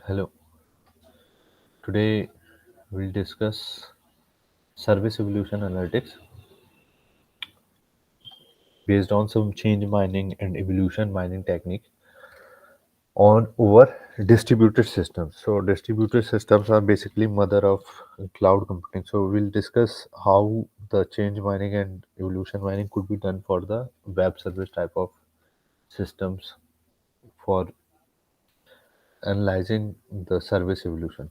Hello. Today we'll discuss service evolution analytics based on some change mining and evolution mining technique on over distributed systems. So distributed systems are basically mother of cloud computing. So we'll discuss how the change mining and evolution mining could be done for the web service type of systems for analyzing the service evolution.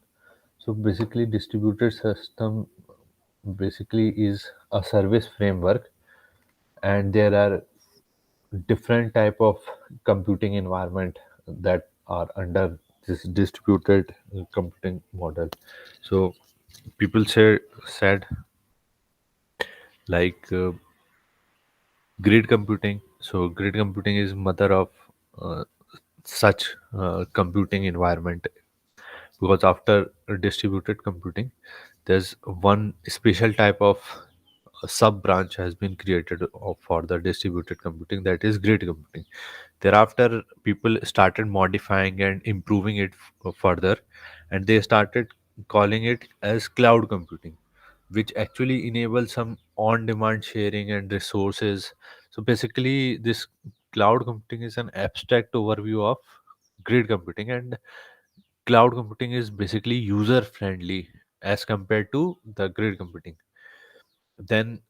So basically distributed system basically is a service framework, and there are different type of computing environment that are under this distributed computing model. So people said like grid computing. So grid computing is mother of uh, such computing environment, because after distributed computing there's one special type of sub branch has been created for the distributed computing, that is grid computing. Thereafter people started modifying and improving it further, and they started calling it as cloud computing, which actually enables some on demand sharing and resources. So basically this cloud computing is an abstract overview of grid computing, and cloud computing is basically user friendly as compared to the grid computing. Then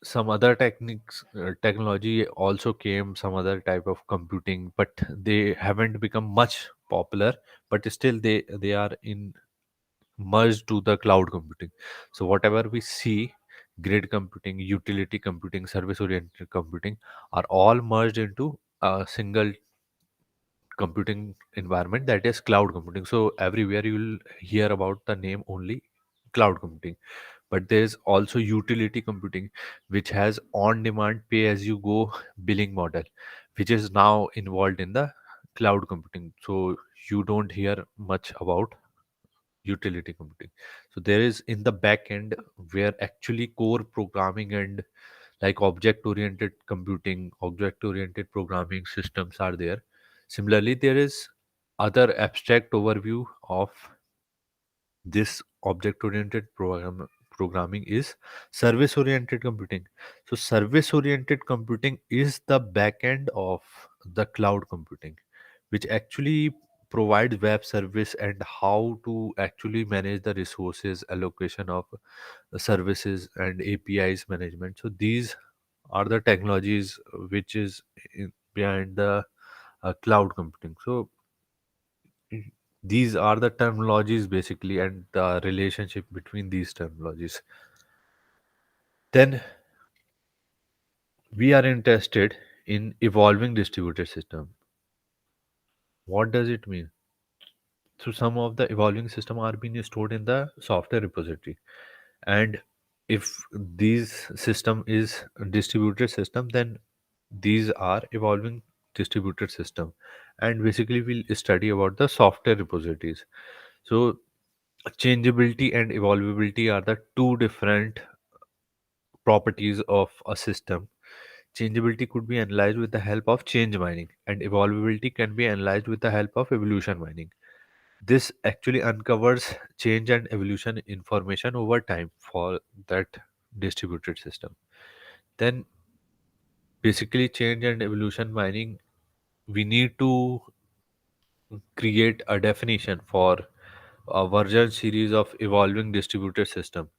some other techniques technology also came, some other type of computing, but they haven't become much popular, but still they are in merged to the cloud computing. So whatever we see, grid computing, utility computing, service oriented computing, are all merged into a single computing environment, that is cloud computing. So everywhere you will hear about the name only cloud computing. But there's also utility computing, which has on demand pay as you go billing model, which is now involved in the cloud computing. So you don't hear much about utility computing. So there is in the back end where actually core programming and like object oriented computing, object oriented programming systems are there. Similarly, there is other abstract overview of this object oriented programming is service oriented computing. So service oriented computing is the back end of the cloud computing, which actually provides web service and how to actually manage the resources allocation of services and APIs management. So these are the technologies which is behind the cloud computing. So these are the terminologies basically, and the relationship between these terminologies. Then we are interested in evolving distributed system. What does it mean? So some of the evolving system are being stored in the software repository, and if these system is a distributed system, then these are evolving distributed system. And basically we'll study about the software repositories. So changeability and evolvability are the two different properties of a system. Changeability could be analyzed with the help of change mining, and evolvability can be analyzed with the help of evolution mining. This actually uncovers change and evolution information over time for that distributed system. Then, basically, change and evolution mining, we need to create a definition for a version series of evolving distributed system.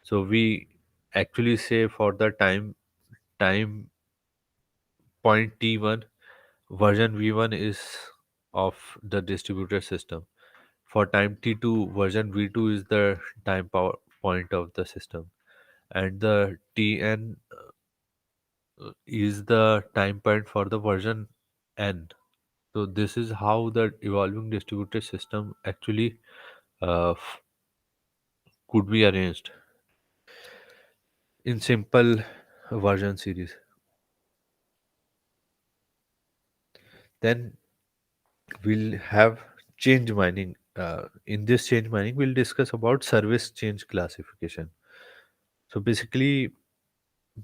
So we actually say for the time point t1, version v1 is of the distributed system. For time t2, version v2 is the point of the system, and the tn is the time point for the version n. So this is how the evolving distributed system actually could be arranged in simple version series. Then we'll have change mining. In this change mining, we'll discuss about service change classification. So basically,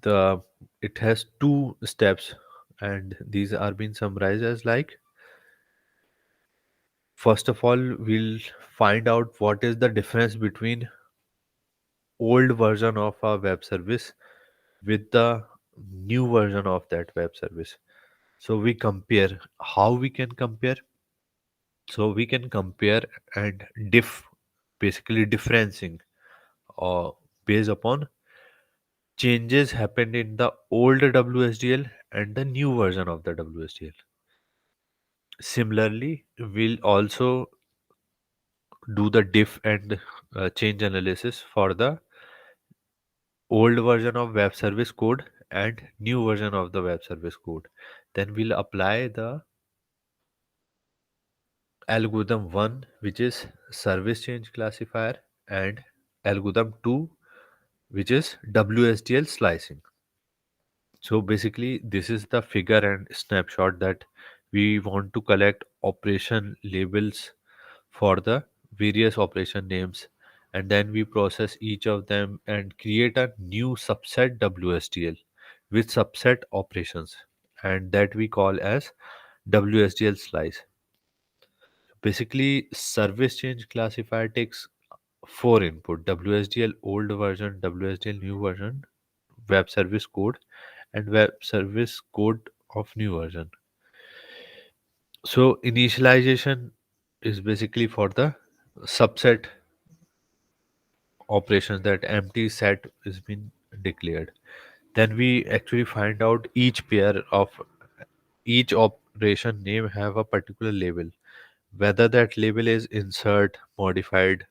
the it has two steps, and these are being summarized as like First of all, we'll find out what is the difference between old version of a web service with the new version of that web service. So we compare. How we can compare? So we can compare and basically differencing based upon changes happened in the old WSDL and the new version of the WSDL. Similarly, we'll also do the diff and change analysis for the old version of web service code and new version of the web service code. Then we'll apply the algorithm 1, which is service change classifier, and algorithm 2, which is WSDL slicing. So basically, this is the figure and snapshot that we want to collect operation labels for the various operation names, and then we process each of them and create a new subset WSDL with subset operations, and that we call as WSDL slice. Basically, service change classifier takes four input: WSDL old version, WSDL new version, web service code, and web service code of new version. So initialization is basically for the subset operations that empty set is been declared. Then we actually find out each pair of each operation name have a particular label, whether that label is insert, modified.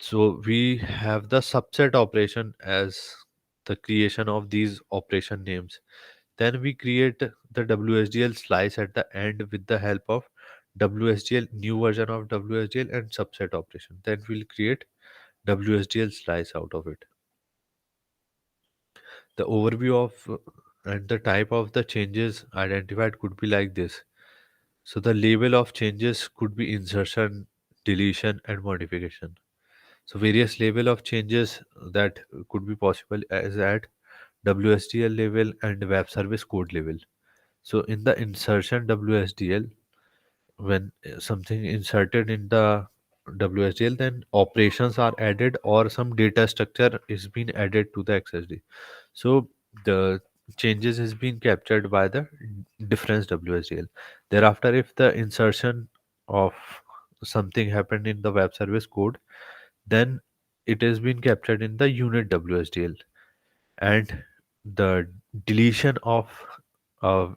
So we have the subset operation as the creation of these operation names. Then we create the WSDL slice at the end with the help of WSDL new version of WSDL and subset operation. Then we'll create WSDL slice out of it. The overview of and the type of the changes identified could be like this. So the label of changes could be insertion, deletion, and modification. So various level of changes that could be possible as at WSDL level and web service code level. So in the insertion WSDL, when something inserted in the WSDL, then operations are added or some data structure is being added to the XSD. So the changes is being captured by the difference WSDL. Thereafter, if the insertion of something happened in the web service code, then it has been captured in the unit WSDL, and the deletion of uh,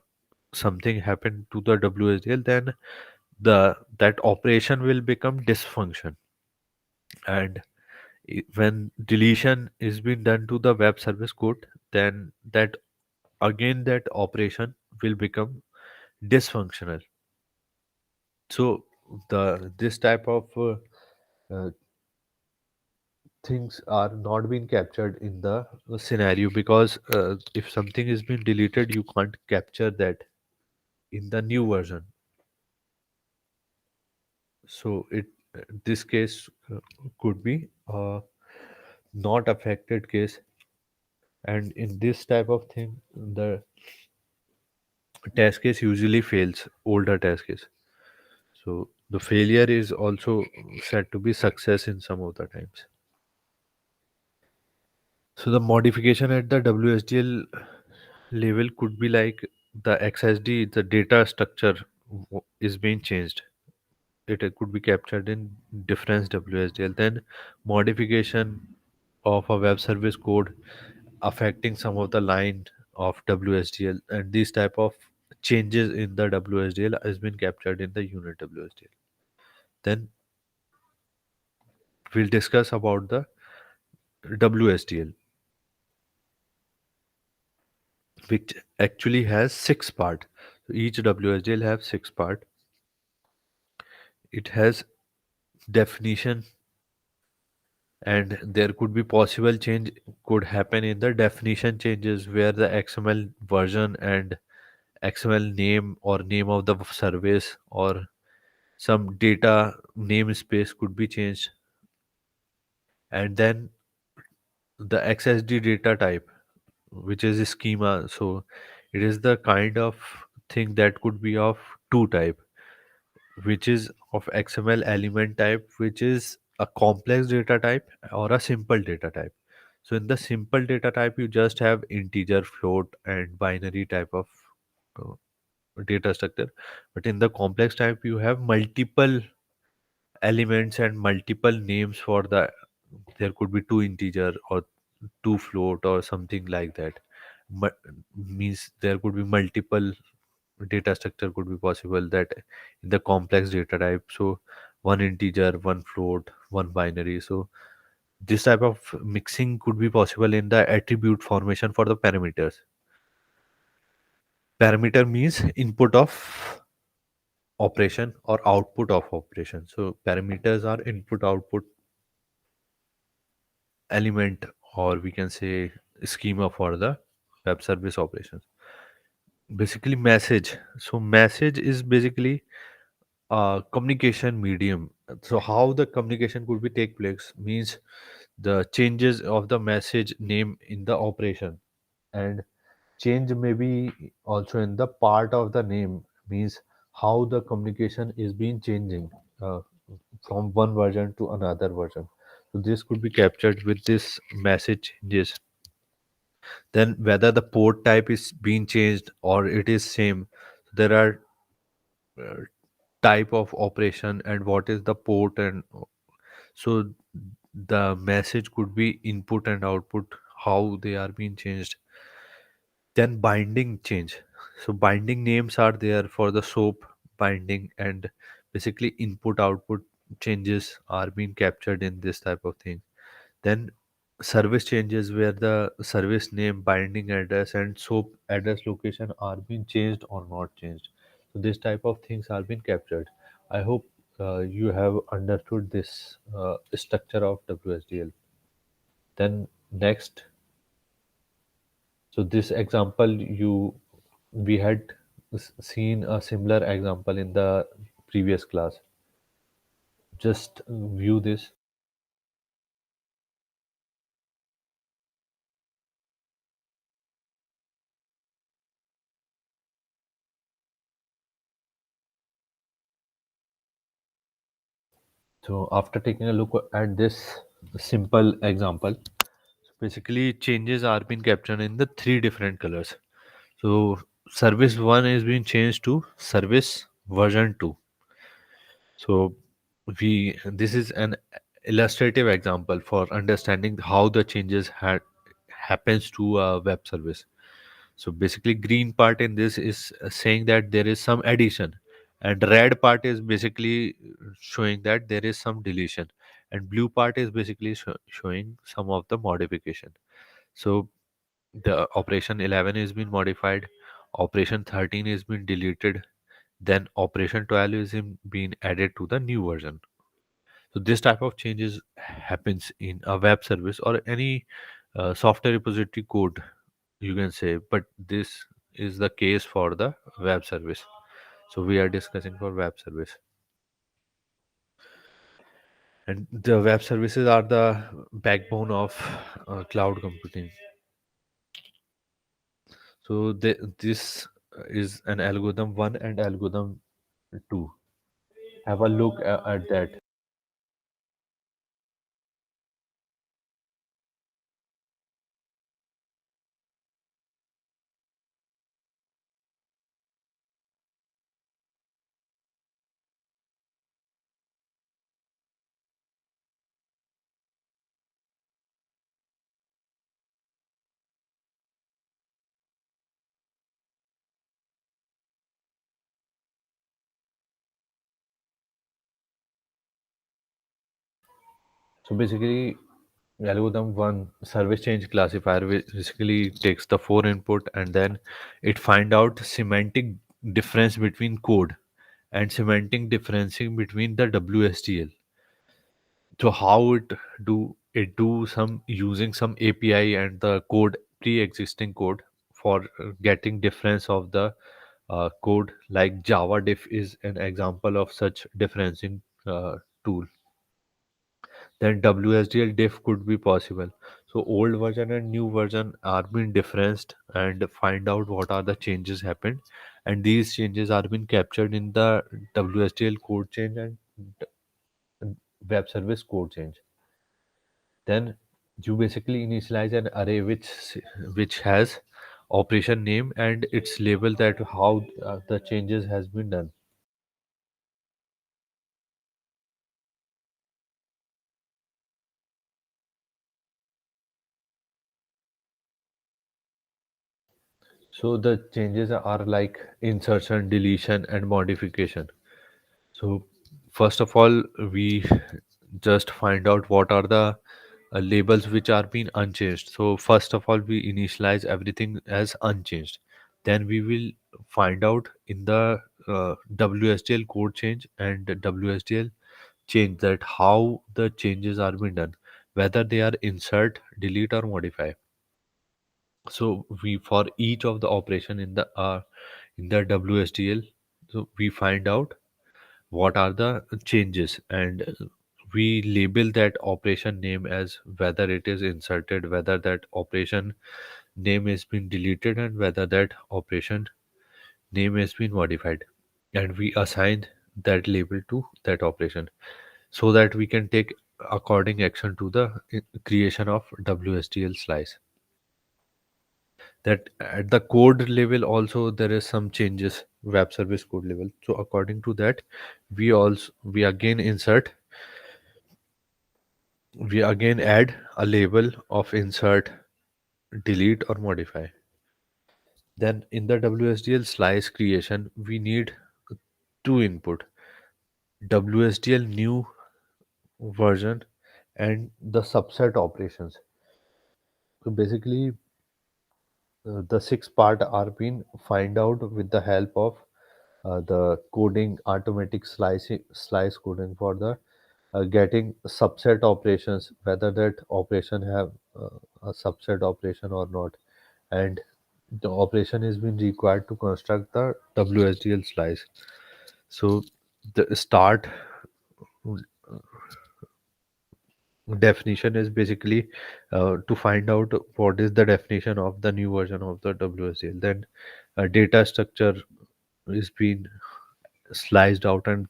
something happened to the WSDL, then the that operation will become dysfunction, and when deletion is being done to the web service code, then that operation will become dysfunctional. So the this type of uh, things are not being captured in the scenario, because if something is being deleted, you can't capture that in the new version. So it this case could be a not affected case, and in this type of thing, the test case usually fails, older test case. So the failure is also said to be success in some of the times. So the modification at the WSDL level could be like the XSD, the data structure is being changed. It could be captured in difference WSDL. Then modification of a web service code affecting some of the line of WSDL, and these type of changes in the WSDL has been captured in the unit WSDL. Then we'll discuss about the WSDL, which actually has six part. So each WSDL have six part. It has definition, and there could be possible change could happen in the definition changes where the XML version and XML name or name of the service or some data namespace could be changed. And then the XSD data type, which is a schema. So it is the kind of thing that could be of two type. which is of XML element type, which is a complex data type or a simple data type. So in the simple data type, you just have integer, float, and binary type of uh, data structure. But in the complex type, you have multiple elements and multiple names for the. There could be two integer or two float or something like that. Means there could be multiple data structure could be possible that in the complex data type. So one integer, one float, one binary. So this type of mixing could be possible in the attribute formation for the parameters. Parameter means input of operation or output of operation. So parameters are input output element, or we can say schema for the web service operations. Basically message. So message is basically communication medium. So how the communication could be take place means the changes of the message name in the operation, and change may be also in the part of the name, means how the communication is being changing uh, from one version to another version. So this could be captured with this message changes. Then whether the port type is being changed or it is same, there are uh, type of operation and what is the port, and so the message could be input and output, how they are being changed. Then binding change. So binding names are there for the soap binding, and basically input output changes are being captured in this type of thing. Then service changes where the service name, binding address, and soap address location are being changed or not changed. So this type of things are being captured. I hope you have understood this structure of WSDL. Then next, so this example we had seen a similar example in the previous class. Just view this. So after taking a look at this simple example, basically changes are being captured in the three different colors. So service 1 is being changed to service version 2. So we this is an illustrative example for understanding how the changes had happens to a web service. So basically green part in this is saying that there is some addition, and red part is basically showing that there is some deletion, and blue part is basically showing some of the modification. So the operation 11 is being modified, operation 13 is being deleted, then operation 12 is being added to the new version. So this type of changes happens in a web service or any software repository code, you can say, but this is the case for the web service. So we are discussing for web service, and the web services are the backbone of cloud computing. So this is an algorithm 1 and algorithm 2. Have a look at that. So basically, algorithm 1 service change classifier basically takes the four input, and then it find out semantic difference between code and semantic differencing between the WSDL. So how it do some using some API and the code pre-existing code for getting difference of the code, like Java diff is an example of such differencing tool. Then WSDL diff could be possible. So old version and new version are being differenced and find out what are the changes happened, and these changes are being captured in the WSDL code change and web service code change. Then you basically initialize an array which has operation name and its label that how the changes has been done. So the changes are like insertion, deletion, and modification. So first of all, we just find out what are the labels which are being unchanged. So first of all, we initialize everything as unchanged. Then we will find out in the WSDL code change and WSDL change that how the changes are being done, whether they are insert, delete, or modify. So we for each of the operation in the WSDL, so we find out what are the changes, and we label that operation name as whether it is inserted, whether that operation name has been deleted, and whether that operation name has been modified, and we assign that label to that operation so that we can take according action to the creation of WSDL slice. That at the code level also there is some changes, web service code level. So according to that, we again insert, we again add a label of insert, delete, or modify. Then in the WSDL slice creation, we need two input: WSDL new version and the subset operations. So basically, the six part are being find out with the help of the coding, automatic slice coding for the getting subset operations, whether that operation have a subset operation or not, and the operation is being required to construct the WSDL slice. So the start definition is basically to find out what is the definition of the new version of the WSDL. Then data structure is being sliced out and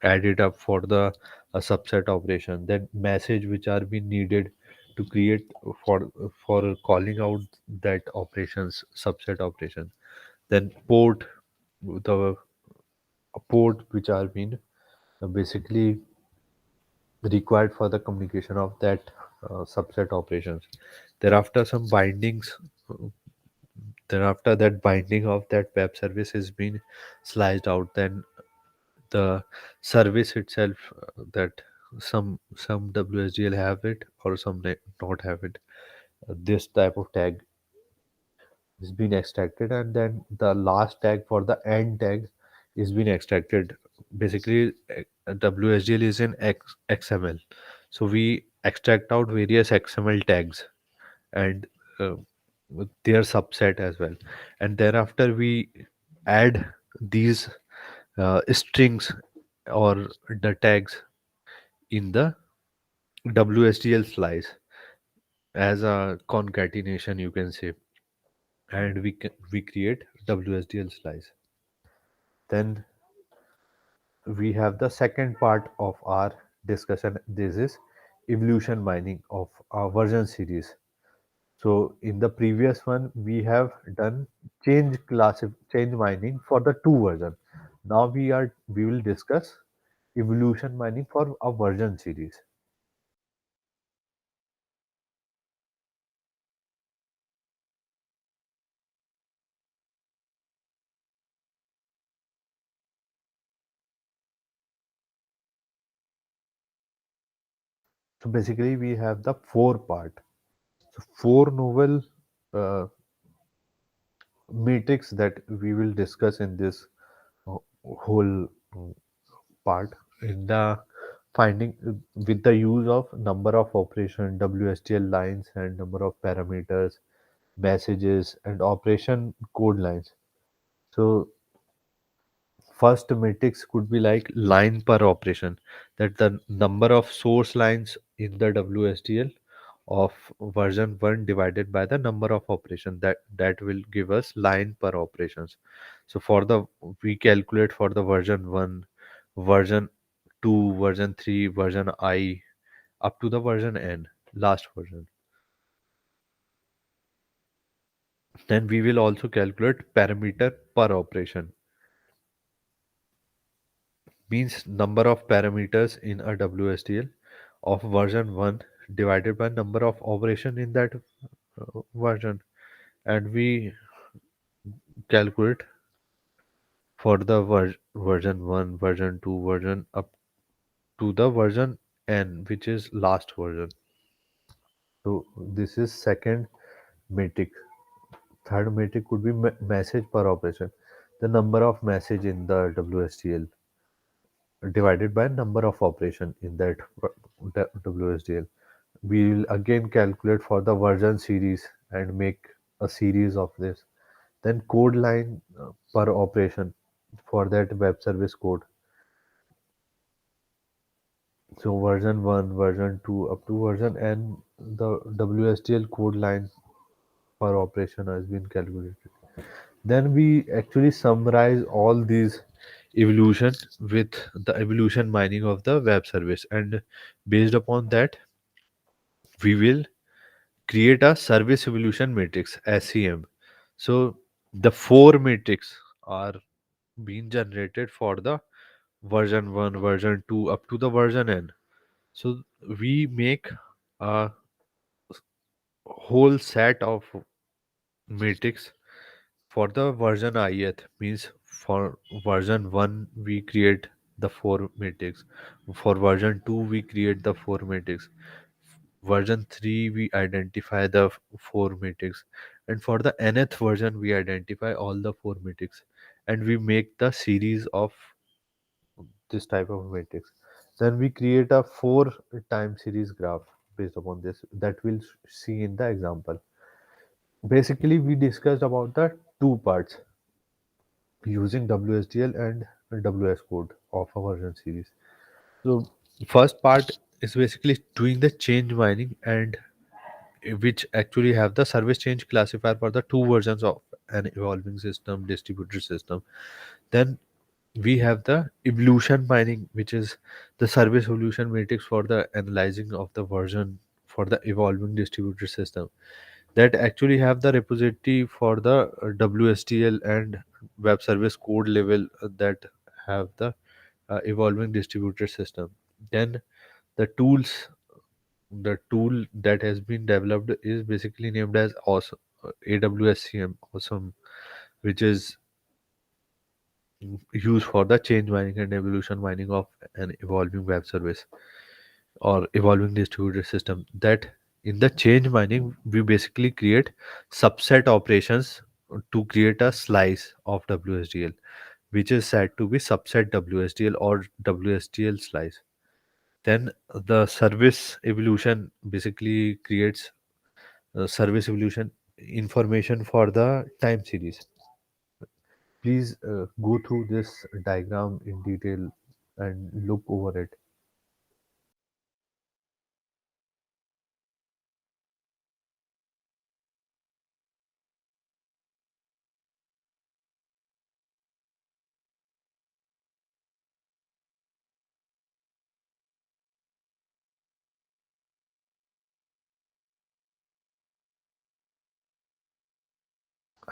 added up for the subset operation. Then message which are being needed to create for calling out that operations subset operation. Then the port which are being basically required for the communication of that subset operations. Thereafter some bindings, thereafter that binding of that web service is being sliced out. Then the service itself, that some WSDL have it or some not have it. This type of tag is being extracted, and then the last tag for the end tag is being extracted. Basically, WSDL is in XML, so we extract out various XML tags and with their subset as well, and thereafter we add these strings or the tags in the WSDL slice as a concatenation, you can say, and we create WSDL slice. Then we have the second part of our discussion. This is evolution mining of our version series. So in the previous one, we have done change mining for the two version. Now we will discuss evolution mining for a version series. So basically, we have the four part. So four novel uh, metrics that we will discuss in this uh, whole part in the finding with the use of number of operation WSTL lines and number of parameters, messages, and operation code lines. So first matrix could be like line per operation, that the number of source lines in the WSDL of version 1 divided by the number of operations, that will give us line per operations. So for the we calculate for the version 1, version 2, version 3, version I, up to the version n, last version. Then we will also calculate parameter per operation, means number of parameters in a WSDL of version 1 divided by number of operation in that version. And we calculate for the version 1, version 2, version up to the version n, which is last version. So this is second metric. Third metric could be message per operation, the number of message in the WSDL divided by number of operation in that WSDL. We will again calculate for the version series and make a series of this. Then code line per operation for that web service code. So version 1, version 2, up to version n, the WSDL code line per operation has been calculated. Then we actually summarize all these evolution with the evolution mining of the web service, and based upon that we will create a service evolution matrix, SEM. So the four matrix are being generated for the version 1, version 2, up to the version n. So we make a whole set of matrix for the version ith, means for version 1 we create the four matrix, for version 2 we create the four matrix, version 3 we identify the four matrix, and for the nth version we identify all the four matrix, and we make the series of this type of matrix. Then we create a four time series graph based upon this that we'll see in the example. Basically we discussed about the two parts using WSDL and WS code of a version series. So first part is basically doing the change mining, and which actually have the service change classifier for the two versions of an evolving system, distributed system. Then we have the evolution mining, which is the service evolution matrix for the analyzing of the version for the evolving distributed system, that actually have the repository for the WSDL and web service code level that have the evolving distributed system. Then the tools, the tool that has been developed is basically named as awesome, AWSCM awesome, which is used for the change mining and evolution mining of an evolving web service or evolving distributed system. That in the change mining we basically create subset operations to create a slice of WSDL, which is said to be subset WSDL or WSDL slice. Then the service evolution basically creates service evolution information for the time series. Please go through this diagram in detail and look over it.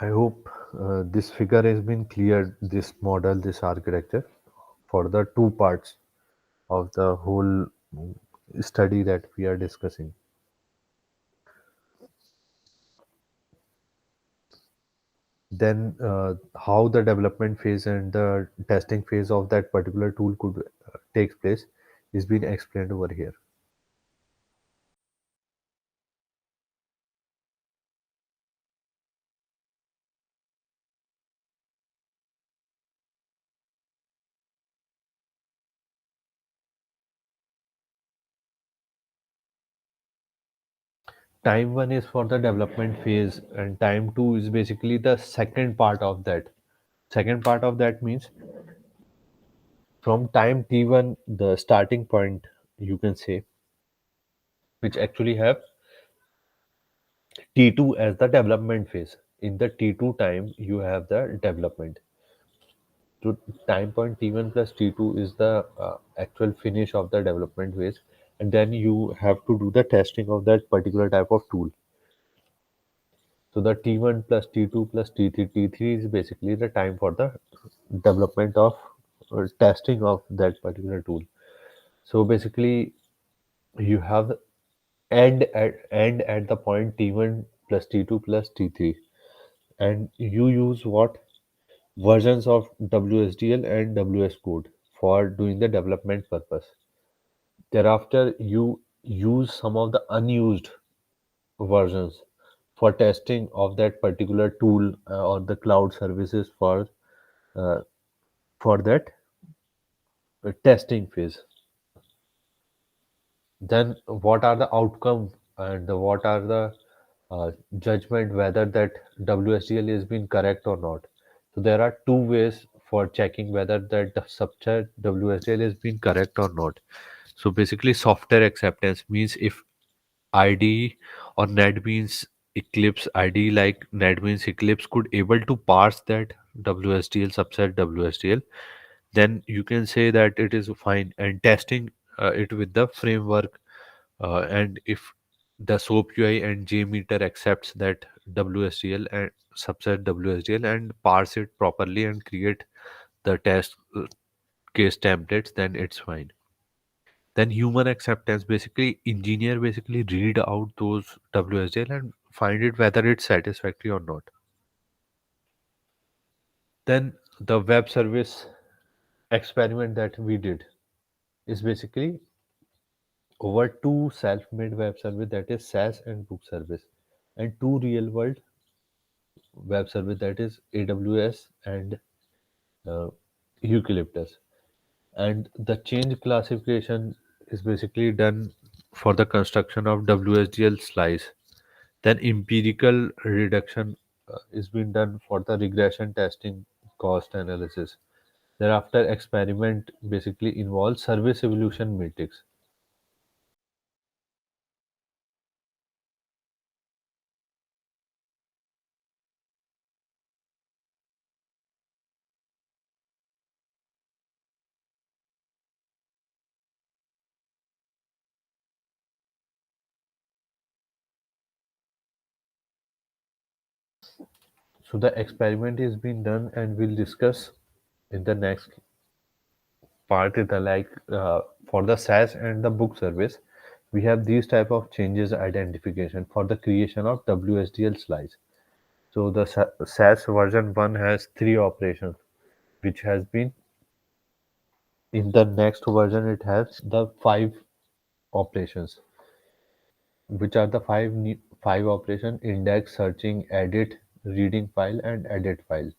I hope this figure has been cleared, this model, this architecture for the two parts of the whole study that we are discussing. Then, how the development phase and the testing phase of that particular tool could take place is being explained over here. Time one is for the development phase, and time two is basically the second part of that. Second part of that means from time t1, the starting point, you can say, which actually have T2 as the development phase. In the T2 time, you have the development. To time point T1 plus T2 is the actual finish of the development phase, and then you have to do the testing of that particular type of tool. So the T1 plus T2 plus T3, T3 is basically the time for the development of or testing of that particular tool. So basically, you have end at the point T1 plus T2 plus T3, and you use what versions of WSDL and WS code for doing the development purpose. Thereafter, you use some of the unused versions for testing of that particular tool or the cloud services uh, for that testing phase. Then what are the outcome and what are the judgment whether that WSDL is being correct or not. So there are two ways for checking whether that the subset WSDL is being correct or not. So basically, software acceptance means if IDE or NetBeans Eclipse IDE like NetBeans Eclipse could able to parse that WSDL subset WSDL, then you can say that it is fine. And testing it with the framework, and if the SOAP UI and JMeter accepts that WSDL and subset WSDL and parse it properly and create the test case templates, then it's fine. Then human acceptance, basically engineer basically read out those WSDL and find it whether it's satisfactory or not. Then the web service experiment that we did is basically over two self-made web service, that is SaaS and book service, and two real world web service, that is AWS and uh, Eucalyptus. And the change classification is basically done for the construction of WSDL slice. Then empirical reduction is being done for the regression testing cost analysis. Thereafter, experiment basically involves service evolution matrix. So the experiment is being done, and we'll discuss in the next part. Is the like for the SaaS and the book service, we have these type of changes identification for the creation of WSDL slice. So the SaaS version 1 has three operations, which has been in the next version it has the five operations, which are the five operation: index, searching, edit, reading file, and edit file.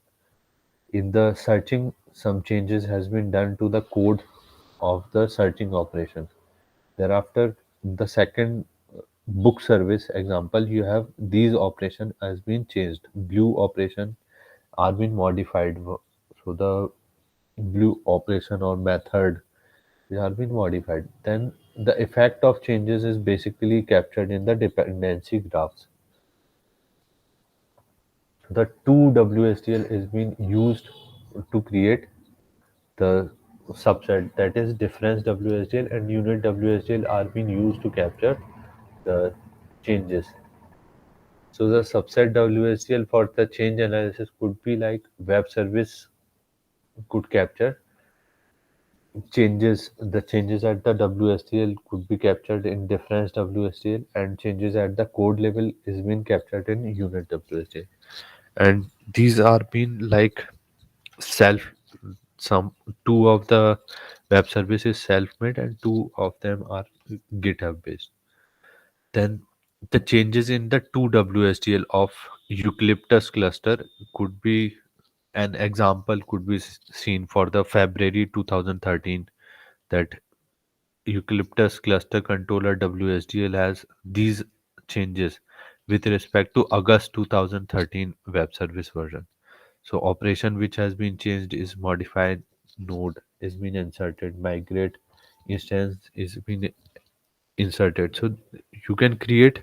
In the searching, some changes has been done to the code of the searching operation. Thereafter, the second book service example, you have these operation has been changed. Blue operation are been modified. So the blue operation or method have been modified. Then the effect of changes is basically captured in the dependency graphs. The two WSDL is being used to create the subset, that is difference WSDL and unit WSDL are being used to capture the changes. So the subset WSDL for the change analysis could be like web service could capture changes. The changes at the WSDL could be captured in difference WSDL, and changes at the code level is being captured in unit WSDL. And these are being like self, some two of the web services self-made and two of them are GitHub based. Then the changes in the two WSDL of Eucalyptus cluster could be an example could be seen for the February 2013, that Eucalyptus cluster controller WSDL has these changes with respect to August 2013 web service version. So operation which has been changed is modified node is been inserted, migrate instance is been inserted. So you can create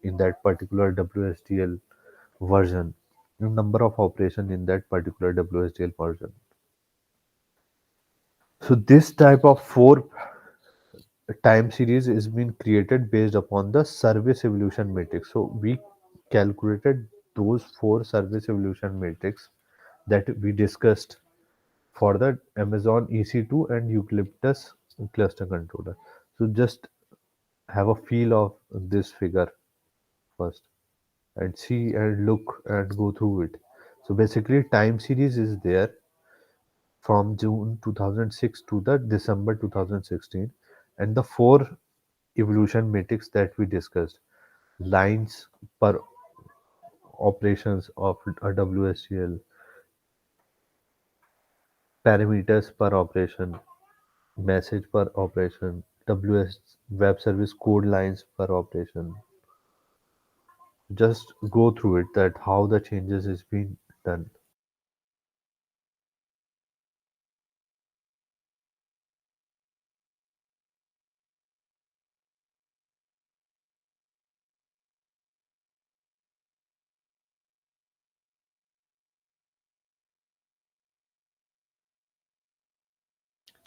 in that particular WSDL version, number of operation in that particular WSDL version. So this type of four time series is been created based upon the service evolution matrix. So we calculated those four service evolution matrix that we discussed for the Amazon EC2 and Eucalyptus cluster controller. So just have a feel of this figure first and see and look and go through it. So basically time series is there from June 2006 to the December 2016, and the four evolution matrix that we discussed: lines per operations of a WSDL, parameters per operation, message per operation, WS web service code lines per operation. Just go through it that how the changes is being done.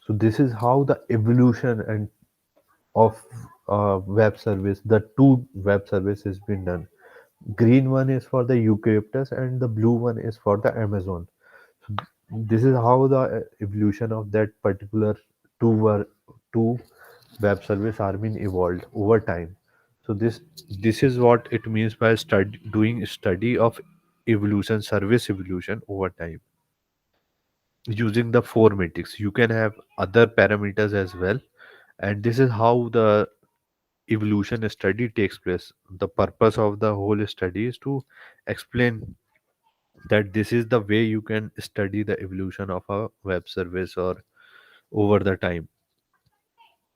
So this is how the evolution and of web service, the two web service has been done. Green one is for the eucalyptus and the blue one is for the Amazon. So this is how the evolution of that particular two were two web service are being evolved over time. So this is what it means by doing study of evolution, service evolution over time using the four metrics. You can have other parameters as well, and this is how the evolution study takes place. The purpose of the whole study is to explain that this is the way you can study the evolution of a web service or over the time.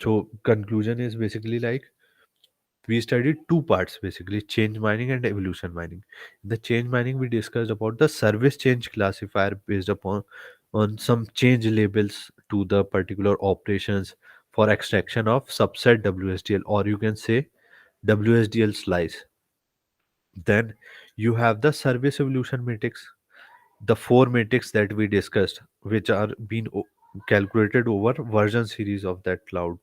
So conclusion is basically like we studied two parts, basically change mining and evolution mining. In the change mining we discussed about the service change classifier based upon on some change labels to the particular operations for extraction of subset WSDL, or you can say WSDL slice. Then you have the service evolution matrix, the four matrix that we discussed, which are being calculated over version series of that cloud.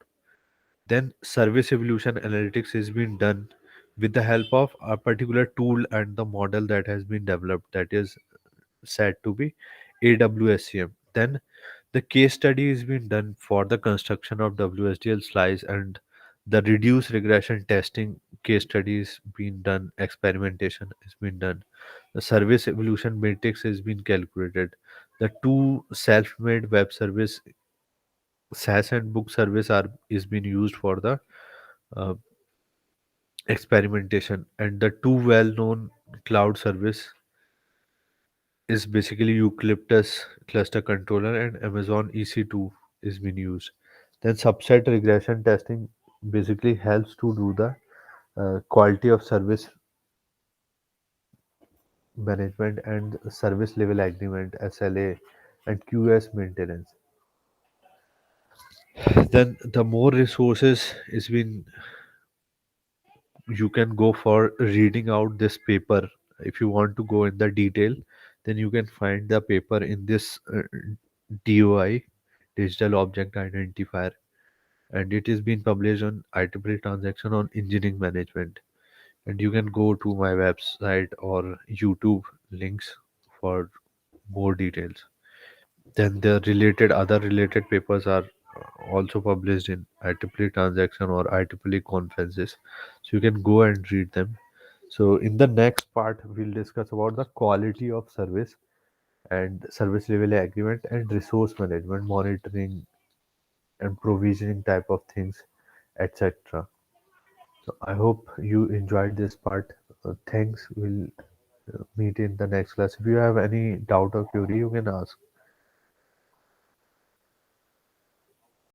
Then service evolution analytics is being done with the help of a particular tool and the model that has been developed, that is said to be AWSCM. Then the case study is being done for the construction of WSDL slice, and the reduced regression testing case study is being done, experimentation is being done. The service evolution matrix is being calculated. The two self-made web service SaaS and book service are is being used for the uh, experimentation, and the two well-known cloud service is basically Eucalyptus cluster controller and Amazon EC2 is being used. Then subset regression testing basically helps to do the quality of service management and service level agreement SLA and QS maintenance. Then the more resources is been, you can go for reading out this paper. If you want to go in the detail, then you can find the paper in this DOI, digital object identifier, and it is being published on IEEE transaction on engineering management. And you can go to my website or YouTube links for more details. Then the related other related papers are also published in IEEE transaction or IEEE conferences, so you can go and read them. So in the next part, we'll discuss about the quality of service and service level agreement and resource management, monitoring and provisioning type of things, etc. So I hope you enjoyed this part. Thanks. We'll meet in the next class. If you have any doubt or query, you can ask.